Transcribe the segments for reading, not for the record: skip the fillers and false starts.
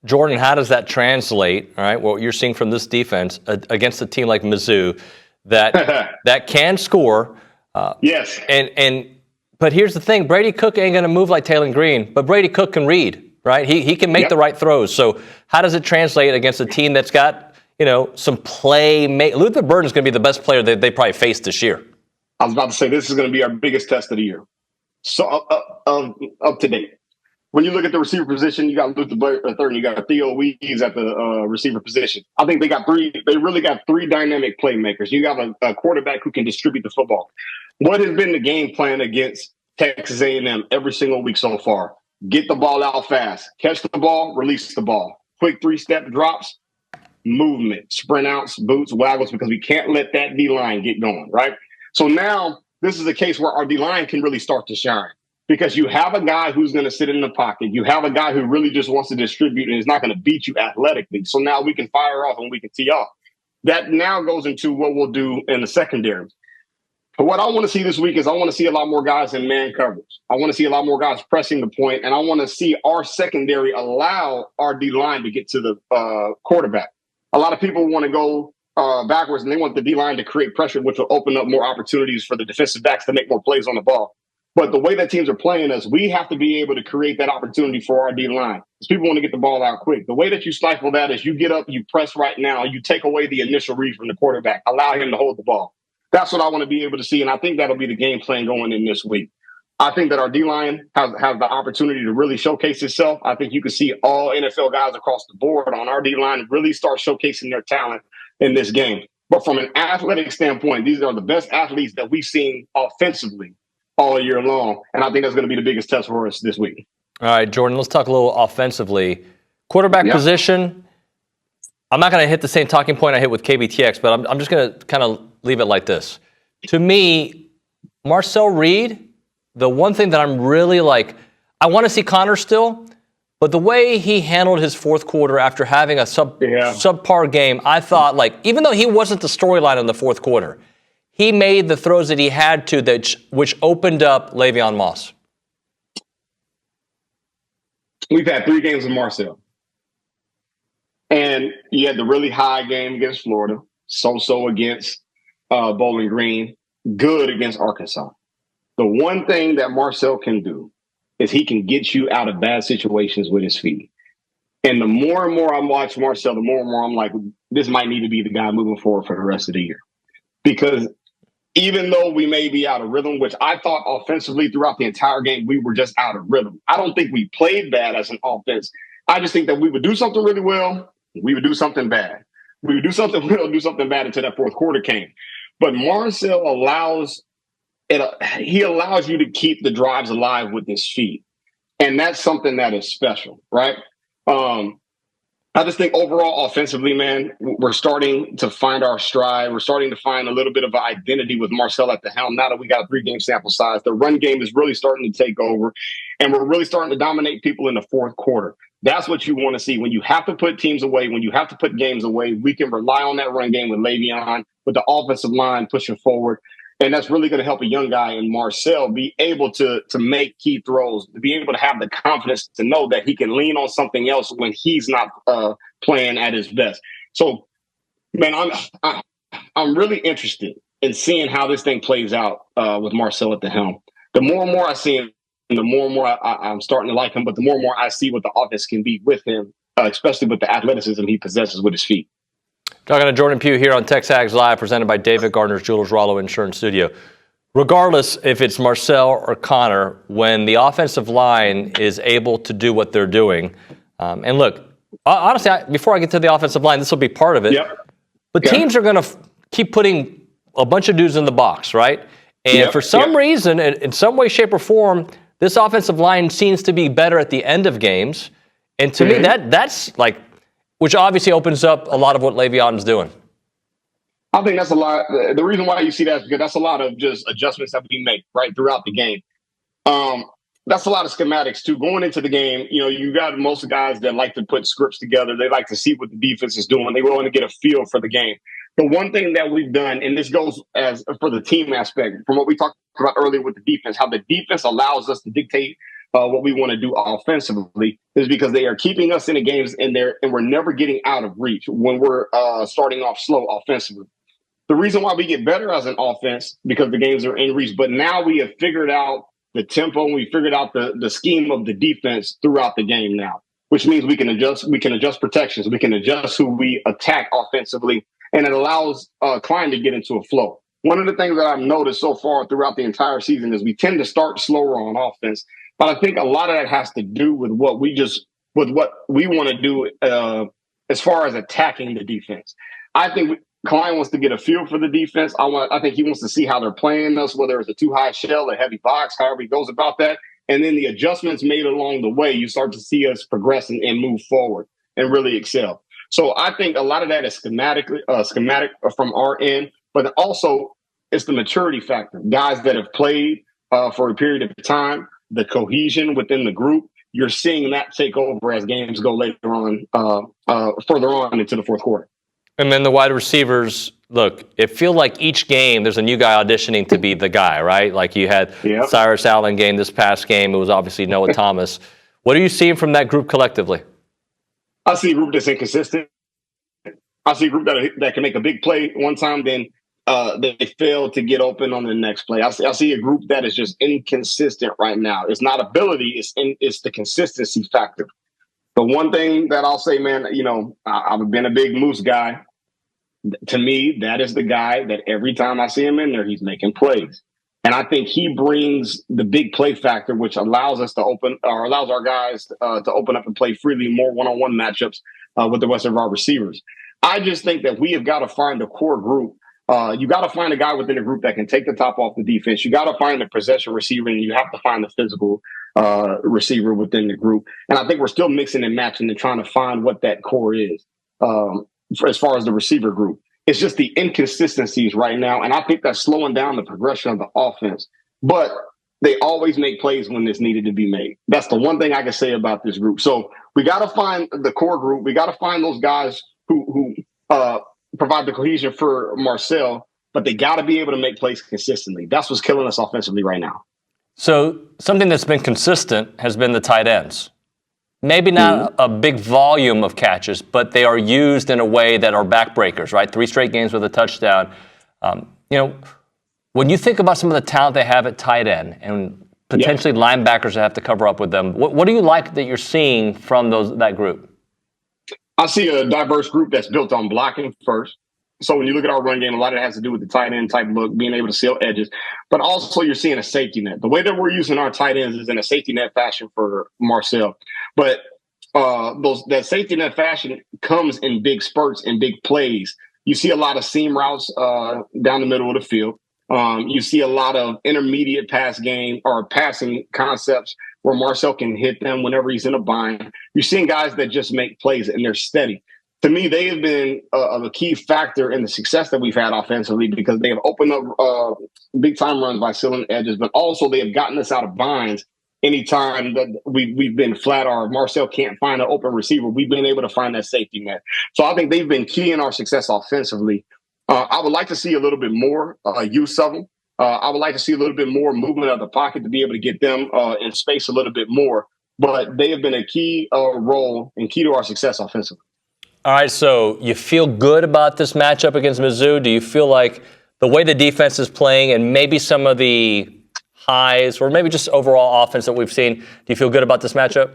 Jordan, how does that translate, all right, what you're seeing from this defense against a team like Mizzou that can score? Yes. But here's the thing, Brady Cook ain't going to move like Taylor Green, but Brady Cook can read, right? He can make the right throws. So how does it translate against a team that's got, some play? Luther Burden's going to be the best player that they probably faced this year. I was about to say, this is going to be our biggest test of the year. So up to date. When you look at the receiver position, you got Luther Burden third, and you got Theo Weeds at the receiver position. I think they really got three dynamic playmakers. You got a quarterback who can distribute the football. What has been the game plan against Texas A&M every single week so far? Get the ball out fast, catch the ball, release the ball. Quick 3-step drops, movement, sprint outs, boots, waggles, because we can't let that D-line get going, right? So now this is a case where our D-line can really start to shine because you have a guy who's going to sit in the pocket. You have a guy who really just wants to distribute and is not going to beat you athletically. So now we can fire off and we can tee off. That now goes into what we'll do in the secondary. But what I want to see this week is I want to see a lot more guys in man coverage. I want to see a lot more guys pressing the point, and I want to see our secondary allow our D-line to get to the quarterback. A lot of people want to go backwards, and they want the D-line to create pressure, which will open up more opportunities for the defensive backs to make more plays on the ball. But the way that teams are playing us, we have to be able to create that opportunity for our D-line. Because people want to get the ball out quick. The way that you stifle that is you get up, you press right now, you take away the initial read from the quarterback, allow him to hold the ball. That's what I want to be able to see, and I think that'll be the game plan going in this week. I think that our D-line has the opportunity to really showcase itself. I think you can see all NFL guys across the board on our D-line really start showcasing their talent in this game. But from an athletic standpoint, these are the best athletes that we've seen offensively all year long, and I think that's going to be the biggest test for us this week. All right, Jordan, let's talk a little offensively. Quarterback position, I'm not going to hit the same talking point I hit with KBTX, but I'm just going to kind of leave it like this. To me, Marcel Reed, the one thing that I'm really I want to see Connor still, but the way he handled his fourth quarter after having a subpar game, I thought, even though he wasn't the storyline in the fourth quarter, he made the throws that he had to, which opened up Le'Veon Moss. We've had 3 games with Marcel. And you had the really high game against Florida, so-so against Bowling Green, good against Arkansas. The one thing that Marcel can do is he can get you out of bad situations with his feet. And the more and more I watch Marcel, the more and more I'm like, this might need to be the guy moving forward for the rest of the year. Because even though we may be out of rhythm, which I thought offensively throughout the entire game, we were just out of rhythm. I don't think we played bad as an offense. I just think that we would do something really well. We would do something bad. We would do something well, do something bad until that fourth quarter came. But Marcel allows you to keep the drives alive with his feet. And that's something that is special, right? I just think overall offensively, man, we're starting to find our stride. We're starting to find a little bit of an identity with Marcel at the helm. Now that we got a 3-game sample size, the run game is really starting to take over, and we're really starting to dominate people in the fourth quarter. That's what you want to see. When you have to put teams away, when you have to put games away, we can rely on that run game with Le'Veon, with the offensive line pushing forward. And that's really going to help a young guy in Marcel be able to make key throws, to be able to have the confidence to know that he can lean on something else when he's not playing at his best. So, man, I'm really interested in seeing how this thing plays out with Marcel at the helm. The more and more I see him, the more and more I'm starting to like him, but the more and more I see what the offense can be with him, especially with the athleticism he possesses with his feet. Talking to Jordan Pugh here on TexAgs Live, presented by David Gardner's Jewelers Rollo Insurance Studio. Regardless if it's Marcel or Connor, when the offensive line is able to do what they're doing, and look, honestly, before I get to the offensive line, this will be part of it. But teams are going to keep putting a bunch of dudes in the box, right? And for some reason, in some way, shape, or form, this offensive line seems to be better at the end of games. And to me, that's which obviously opens up a lot of what Le'Veon's doing. I think that's a lot. The reason why you see that is because that's a lot of just adjustments that we make right throughout the game. That's a lot of schematics too. Going into the game, you got most guys that like to put scripts together. They like to see what the defense is doing. They want to get a feel for the game. The one thing that we've done, and this goes as for the team aspect, from what we talked about earlier with the defense, how the defense allows us to dictate what we want to do offensively is because they are keeping us in the games and we're never getting out of reach when we're starting off slow offensively. The reason why we get better as an offense because the games are in reach, but now we have figured out the tempo and we figured out the scheme of the defense throughout the game now, which means we can adjust protections, we can adjust who we attack offensively, and it allows Klein to get into a flow. One of the things that I've noticed so far throughout the entire season is we tend to start slower on offense, but I think a lot of that has to do with what we want to do as far as attacking the defense. I think Klein wants to get a feel for the defense. I think he wants to see how they're playing us, whether it's a too high shell, a heavy box, however he goes about that. And then the adjustments made along the way, you start to see us progress and move forward and really excel. So I think a lot of that is schematic from our end, but also it's the maturity factor. Guys that have played for a period of time, the cohesion within the group, you're seeing that take over as games go later on, further on into the fourth quarter. And then the wide receivers, look, it feels like each game there's a new guy auditioning to be the guy, right? Like you had Cyrus Allen game this past game. It was obviously Noah Thomas. What are you seeing from that group collectively? I see a group that's inconsistent. I see a group that can make a big play one time, then they fail to get open on the next play. I see a group that is just inconsistent right now. It's not ability, it's the consistency factor. The one thing that I'll say, man, I've been a big Moose guy. To me, that is the guy that every time I see him in there, he's making plays. And I think he brings the big play factor, which allows us to allows our guys to open up and play freely, more one-on-one matchups with the rest of our receivers. I just think that we have got to find a core group. You got to find a guy within the group that can take the top off the defense. You got to find the possession receiver, and you have to find the physical receiver within the group. And I think we're still mixing and matching and trying to find what that core is as far as the receiver group. It's just the inconsistencies right now, and I think that's slowing down the progression of the offense. But they always make plays when it's needed to be made. That's the one thing I can say about this group. So we got to find the core group. We got to find those guys who provide the cohesion for Marcel, but they got to be able to make plays consistently. That's what's killing us offensively right now. So something that's been consistent has been the tight ends. Maybe not a big volume of catches, but they are used in a way that are backbreakers, right? 3 straight games with a touchdown. When you think about some of the talent they have at tight end and potentially linebackers that have to cover up with them, what do you like that you're seeing from that group? I see a diverse group that's built on blocking first. So when you look at our run game, a lot of it has to do with the tight end type look, being able to seal edges. But also you're seeing a safety net. The way that we're using our tight ends is in a safety net fashion for Marcel. But that safety net fashion comes in big spurts and big plays. You see a lot of seam routes down the middle of the field. You see a lot of intermediate pass game or passing concepts where Marcel can hit them whenever he's in a bind. You're seeing guys that just make plays and they're steady. To me, they have been a key factor in the success that we've had offensively because they have opened up big time runs by sealing edges, but also they have gotten us out of binds anytime that we've been flat or Marcel can't find an open receiver. We've been able to find that safety net. So I think they've been key in our success offensively. I would like to see a little bit more use of them. I would like to see a little bit more movement of the pocket to be able to get them in space a little bit more. But they have been a key role and key to our success offensively. All right, so you feel good about this matchup against Mizzou? Do you feel like the way the defense is playing and maybe some of the highs or maybe just overall offense that we've seen, do you feel good about this matchup?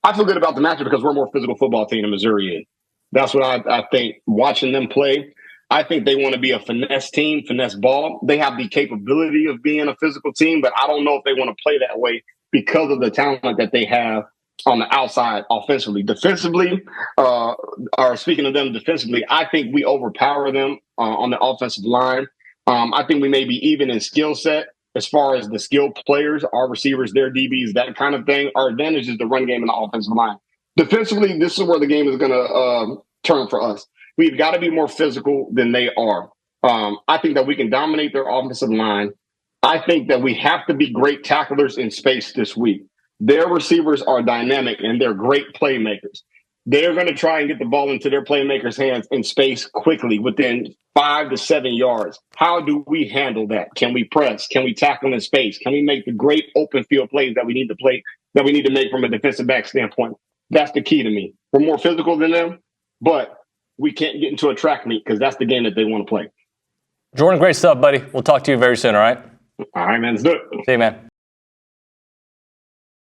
I feel good about the matchup because we're a more physical football team than Missouri is. That's what I think. Watching them play, I think they want to be a finesse team, finesse ball. They have the capability of being a physical team, but I don't know if they want to play that way because of the talent that they have on the outside offensively. Defensively, or speaking of them defensively, I think we overpower them on the offensive line. I think we may be even in skill set as far as the skilled players, our receivers, their DBs, that kind of thing. Our advantage is the run game and the offensive line. Defensively, this is where the game is going to turn for us. We've got to be more physical than they are. I think that we can dominate their offensive line. I think that we have to be great tacklers in space this week. Their receivers are dynamic and they're great playmakers. They're going to try and get the ball into their playmakers' hands in space quickly within 5 to 7 yards. How do we handle that? Can we press? Can we tackle in space? Can we make the great open field plays that we need to make from a defensive back standpoint? That's the key to me. We're more physical than them, but we can't get into a track meet because that's the game that they want to play. Jordan, great stuff, buddy. We'll talk to you very soon, all right? All right, man. Let's do it. See you, man.